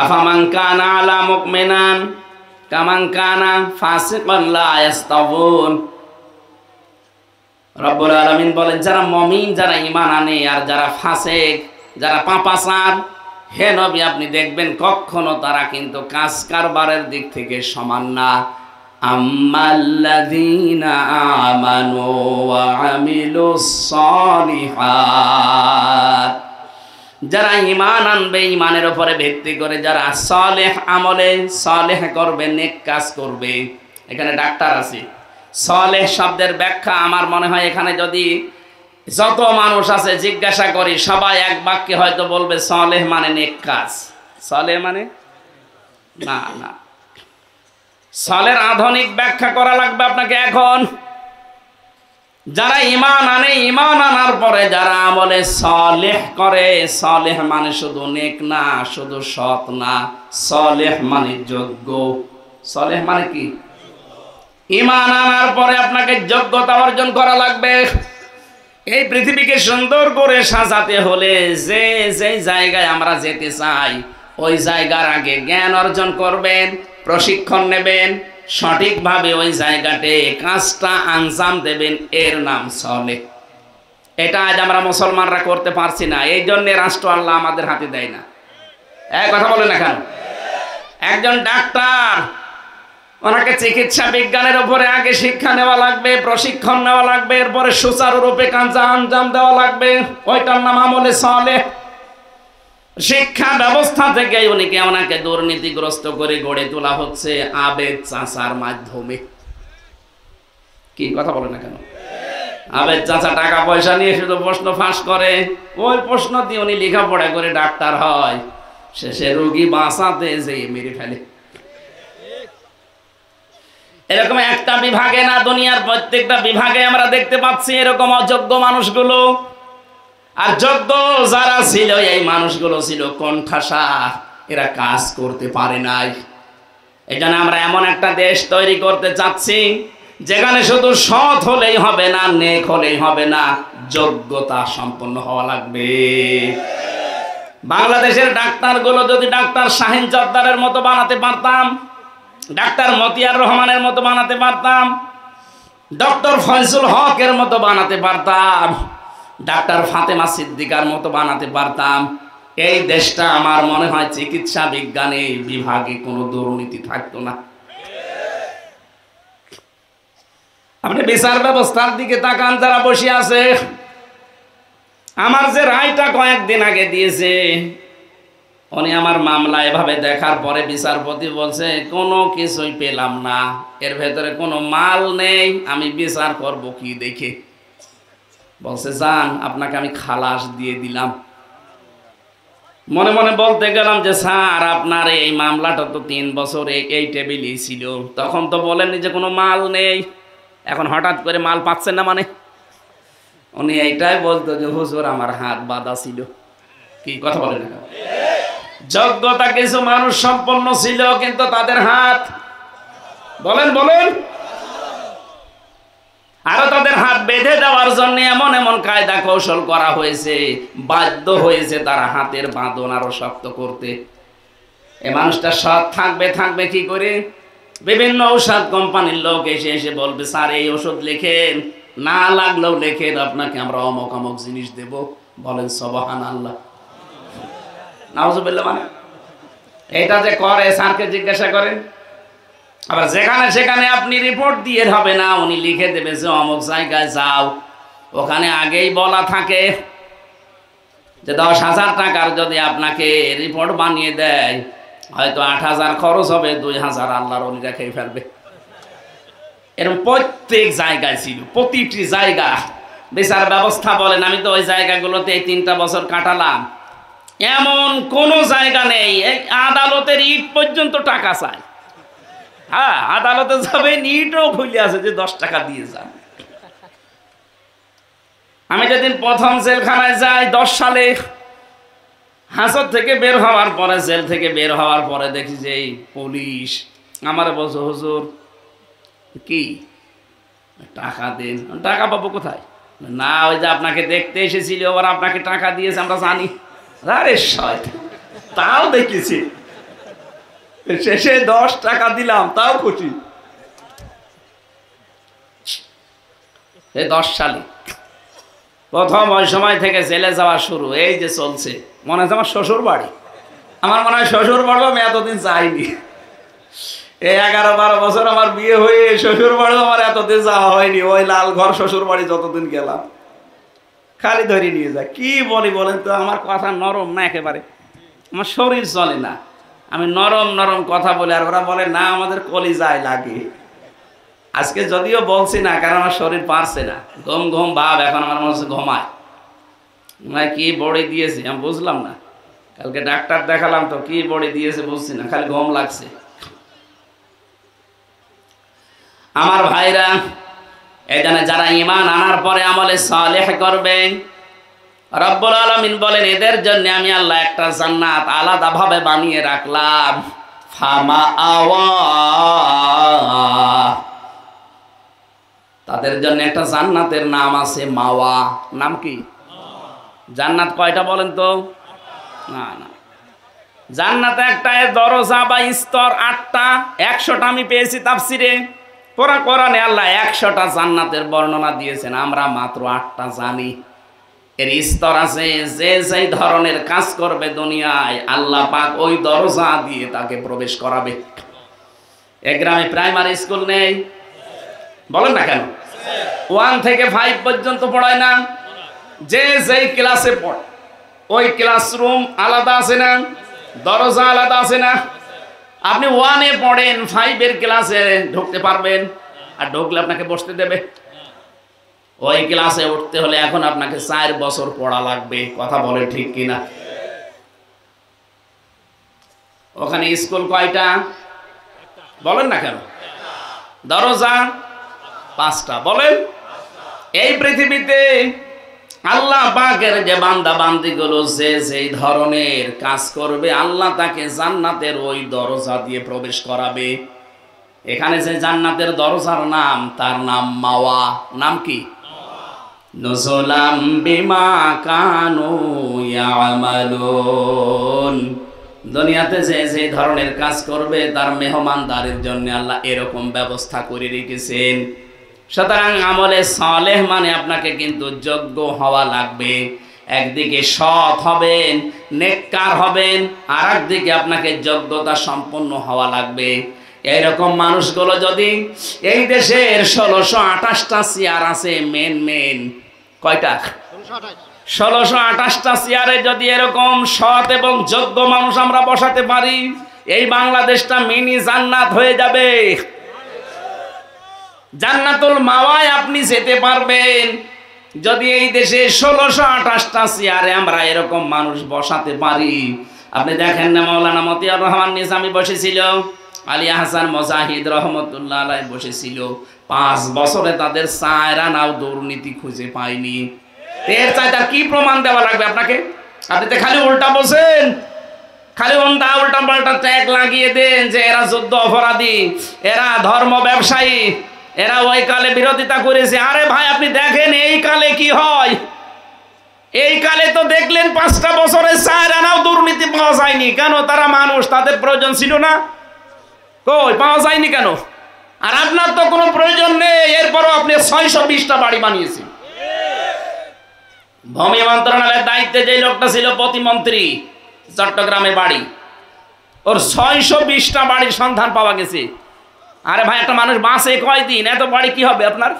আফামান কানা আলা মুমিনান কামান কানা ফাসিকান লা ইস্তাবুন। রব্বুল আলামিন বলেন, যারা মুমিন, যারা ঈমান আনে, আর যারা ফাসিক, যারা পাপাচার, হে নবী আপনি দেখবেন কখনো তারা কিন্তু কাজ কারবারের দিক থেকে সমান না। আম্মাল্লাযীনা আমানু ওয়া আমিলুস সালিহাত, যারা ঈমান আনবে, ঈমানের উপরে ভিত্তি করে যারা সালেহ আমলে সালেহ করবে, নেক কাজ করবে। এখানে ডাক্তার আছে, সালেহ শব্দের ব্যাখ্যা আমার মনে হয় এখানে যদি যত মানুষ আছে জিজ্ঞাসা করি, সবাই এক বাক্যে হয়তো বলবে সালেহ মানে নেক কাজ। সালেহ মানে না, না, সালের আধুনিক ব্যাখ্যা করা লাগবে আপনাকে এখন। যারা ঈমান আনে, ঈমান আনার পরে যারা আমলে সালেহ করে, সালেহ মানে শুধু নেক না, শুধু সৎ না, সালেহ মানে যোগ্য। সালেহ মানে কি? ঈমান আনার পরে আপনাকে যোগ্যতা অর্জন করা লাগবে। এই পৃথিবীকে সুন্দর করে সাজাতে হলে যে যে জায়গায় আমরা যেতে চাই, ওই জায়গার আগে জ্ঞান অর্জন করবেন, প্রশিক্ষণ নেবেন, সঠিকভাবে ওই জায়গাতে কাজটা আঞ্জাম দেবেন, এর নাম সালেহ। এটা আজ আমরা মুসলমানরা করতে পারছি না, এই জন্যে রাষ্ট্র আল্লাহ আমাদের হাতে দেয় না। এক কথা বলেন না কেন? একজন ডাক্তার, ওনাকে চিকিৎসা বিজ্ঞানের উপরে আগে শিক্ষা নেওয়া লাগবে, প্রশিক্ষণ নেওয়া লাগবে, এরপরে সুচারুরূপে কাজ আঞ্জাম দেওয়া লাগবে, ওইটার নাম আমলে সালেহ। শিক্ষা ব্যবস্থা থেকে ওনাকে দুর্নীতিগ্রস্ত করে গড়ে তোলা হচ্ছে আবেদ চাচার মাধ্যমে। কি কথা বলে না কেন? আবেদ চাচা টাকা পয়সা নিয়ে শুধু প্রশ্ন ফাঁস করে, ওই প্রশ্ন দিয়ে উনি লেখাপড়া করে ডাক্তার হয়, শেষে রোগী বাঁচাতে যেয়ে মেরে ফেলে। এরকম একটা বিভাগে না, দুনিয়ার প্রত্যেকটা বিভাগে আমরা দেখতে পাচ্ছি এরকম অযোগ্য মানুষগুলো। আর যোগ্য যারা ছিল, এই মানুষগুলো ছিল কোণঠাসা, এরা কাজ করতে পারে নাই। এই জন্য আমরা এমন একটা দেশ তৈরি করতে চাচ্ছি যেখানে শুধু সৎ হলেই হবে না, নেক হলেই হবে না, যোগ্যতা সম্পন্ন হওয়া লাগবে। বাংলাদেশের ডাক্তারগুলো যদি ডাক্তার শাহিন চদ্দারের মতো বানাতে পারতাম, ডাক্তার মতিয়ার রহমানের মতো বানাতে পারতাম, ডক্টর ফয়জুল হকের মতো বানাতে পারতাম, ডাক্তার ফাতেমা সিদ্দিকার মতো বানাতে পারতাম, এই দেশটা আমার মনে হয় চিকিৎসা বিজ্ঞানে বিভাগে কোনো দুর্নীতি থাকতো না। আপনি বিচার ব্যবস্থার দিকে তাকান, যারা বসে আছে, আমার যে রায়টা কয়েকদিন আগে দিয়েছে, উনি আমার মামলা এভাবে দেখার পরে বিচারপতি বলছে কোনো কিছুই পেলাম না, এর ভেতরে কোনো মাল নেই, আমি বিচার করব কি দেখে। বলছে যান, আপনাকে আমি খালাস দিয়ে দিলাম। মনে মনে বলতে গেলাম যে স্যার, আপনার এই মামলাটা তো 3 বছর এই টেবিলই ছিল, তখন তো বলেননি যে কোনো মাল নেই, এখন হঠাৎ করে মাল পাচ্ছেন না মানে? উনি এইটাই বলতো যে হুজুর আমার হাত বাঁধা ছিল। কি কথা বলেন না? যোগ্যতা কিছু মানুষ সম্পন্ন ছিল, কিন্তু তাদের হাত, বলেন বলেন, আরো তাদের হাত বেঁধে দেওয়ার জন্য এমন এমন কায়দা কৌশল করা হয়েছে, বাধ্য হয়েছে তারা হাতের বাঁধন আরো শক্ত করতে। এই মানুষটা সৎ থাকবে কি করে? বিভিন্ন ঔষধ কোম্পানির লোক এসে এসে বলবে স্যার এই ওষুধ লেখেন, না লাগলেও লেখেন, আপনাকে আমরা অমুক অমুক জিনিস দেব। বলেন সুবহানাল্লাহ, নাউজুবিল্লাহ। মানে এটা যে করে, স্যারকে জিজ্ঞাসা করেন। আবার যেখানে সেখানে আপনি রিপোর্ট দিয়ে হবে না, উনি লিখে দেবে যে অমুক জায়গায় যাও, ওখানে আগেই বলা থাকে যে 10,000 টাকার যদি আপনাকে রিপোর্ট বানিয়ে দেয়, হয়তো 8,000 খরচ হবে, 2,000 আল্লাহর ওলিরা খেয়ে ফেলবে। এরকম প্রত্যেক জায়গায় ছিল, প্রতিটি জায়গা। বিচার ব্যবস্থা বলেন, আমি তো ওই জায়গাগুলোতে এই 3টা বছর কাটালাম, এমন কোনো জায়গা নেই এই আদালতের ইট পর্যন্ত টাকা চায়। হ্যাঁ, আদালতে যাবে, ইটও খুলে আছে যে 10 টাকা দিয়ে যান। আমি যেদিন প্রথম জেলখানায় যাই 10 সালে, হাজত থেকে বের হওয়ার পরে, জেল থেকে বের হওয়ার পরে দেখি যে এই পুলিশ আমার বলছে হুজুর কি টাকা দেন। টাকা পাবো কোথায়? না, ওই যে আপনাকে দেখতে এসেছিল, ওরা আপনাকে টাকা দিয়েছে, আমরা জানি। আরে শয়তান, তাও দেখেছি শেষে 10 টাকা দিলাম, তাও খুশি। এই 10 সালে প্রথম ওই সময় থেকে জেলে যাওয়া শুরু, এই যে চলছে। মনে হচ্ছে আমার শ্বশুর বাড়ি, আমার মনে হয় শ্বশুর বাড়ি আমি এতদিন যাইনি। এই 11-12 বছর আমার বিয়ে হয়ে শ্বশুর বাড়ি আমার এতদিন যাওয়া হয়নি। ওই লাল ঘর শ্বশুর বাড়ি যতদিন গেলাম খালি ধরে নিয়ে যায়। কি বলি বলেন তো, আমার কথা নরম না একেবারে, আমার শরীর চলে না, আমি নরম নরম কথা বলি, আর ওরা বলে না আমাদের কলিজায় লাগে। আজকে যদিও বলছি না, কারণ আমার শরীর পারছে না, ঘুম ঘুম ভাব, এখন আমার মনে হচ্ছে ঘুমায়। কি বড়ি দিয়েছে আমি বুঝলাম না, কালকে ডাক্তার দেখালাম তো কি বড়ি দিয়েছে বুঝছি না, খালি ঘুম লাগছে। আমার ভাইরা, এখানে যারা ঈমান আনার পরে আমলে সালেহ করবে, রব্বুল আলামিন বলেন এদের জন্য আমি আল্লাহ একটা জান্নাত আলাদাভাবে বানিয়ে রাখলাম। ফামা আওয়া, তাদের জন্য একটা জান্নাতের নাম আছে মাওয়া। নাম কি? জান্নাত কয়টা বলেন তো? না না, জান্নাতে একটা দরজা বা স্তর 8টা, 100টা আমি পেয়েছি তাফসিরে। কোরআনে আল্লাহ 100টা জান্নাতের বর্ণনা দিয়েছেন, আমরা মাত্র 8টা জানি। এর স্তর আছে, যে যেই ধরনের কাজ করবে দুনিয়ায় আল্লাহ পাক ওই দরজা দিয়ে তাকে প্রবেশ করাবে। এক গ্রামে প্রাইমারি স্কুল নেই, বলেন না কেন? 1 থেকে 5 পর্যন্ত পড়ায় না? যে যেই ক্লাসে পড়ে ওই ক্লাসরুম আলাদা আছে না, দরজা আলাদা আছে না? আপনি 1-এ পড়েন, 5-এর ক্লাসে ঢুকতে পারবেন? আর ঢুকলে আপনাকে বসতে দেবে? ওই ক্লাসে উঠতে হলে এখন আপনাকে 4 বছর পড়া লাগবে। কথা বলে ঠিক কিনা? ওখানে স্কুল কয়টা বলেন না কেন? দরজা 5টা বলেন। এই পৃথিবীতে আল্লাহ পাকের যে বান্দা বান্দিগুলো যে যেই ধরনের কাজ করবে আল্লাহ তাকে জান্নাতের ওই দরজা দিয়ে প্রবেশ করাবে। এখানে যে জান্নাতের দরজার নাম, তার নাম মাওয়া। নাম কি? নুজুলাম বিমা কানু ইয়ামালুন। দুনিয়াতে যে যে ধরনের কাজ করবে তার মেহমানদারির জন্য আল্লাহ এরকম ব্যবস্থা করে রেখেছেন। সুতরাং আমলে সালেহ মানে আপনাকে কিন্তু যোগ্য হওয়া লাগবে। একদিকে সৎ হবেন, নেককার হবেন, আর একদিকে আপনাকে যোগ্যতা সম্পন্ন হওয়া লাগবে। এইরকম মানুষগুলো যদি এই দেশের 1628টা চেয়ার আছে, মেন কয়টা? 1628টা চেয়ারে যদি এরকম সৎ এবং যোগ্য মানুষ আমরা বসাতে পারি, এই বাংলাদেশটা মিনি জান্নাত হয়ে যাবে। জান্নাতুল মাওয়ায় আপনি যেতে পারবেন যদি এই দেশে 1628টা চেয়ারে আমরা এরকম মানুষ বসাতে পারি। আপনি দেখেন না, মাওলানা মতিয়ার রহমান নিজামী বসেছিল, আলী হাসান মুজাহিদ রহমতুল্লাহ আলাইহি বসেছিল। 5 বছরে তাদের 4 আনাও দুর্নীতি খুঁজে পায়নি। এর চাইতে কি প্রমাণ দেওয়া লাগবে আপনাকে? আপনি তো খালি উল্টা বলছেন, খালি উল্টা পাল্টা ট্যাগ লাগিয়ে দেন যে এরা যুদ্ধ অপরাধী, এরা ধর্ম ব্যবসায়ী, এরা ওই কালে বিরোধিতা করেছে। আরে ভাই আপনি দেখেন এই কালে কি হয়। এই কালে তো দেখলেন 5টা বছরে 4 আনাও দুর্নীতি পাওয়া যায়নি। কেন? তারা মানুষ, তাদের প্রয়োজন ছিল না। কই পাওয়া যায়নি কেন? আর আপনার তো কোনো প্রয়োজন নেই, এরপরও আপনি 620টা বাড়ি বানিয়েছেন। ভূমি মন্ত্রণালয়ের দায়িত্বে যে লোকটা ছিল প্রতিমন্ত্রী, চট্টগ্রামে বাড়ি, ওর 620টা বাড়ির সন্ধান পাওয়া গেছে। আরে ভাই একটা মানুষ বাঁচে কয়দিন? এত বাড়ি কি হবে আপনার?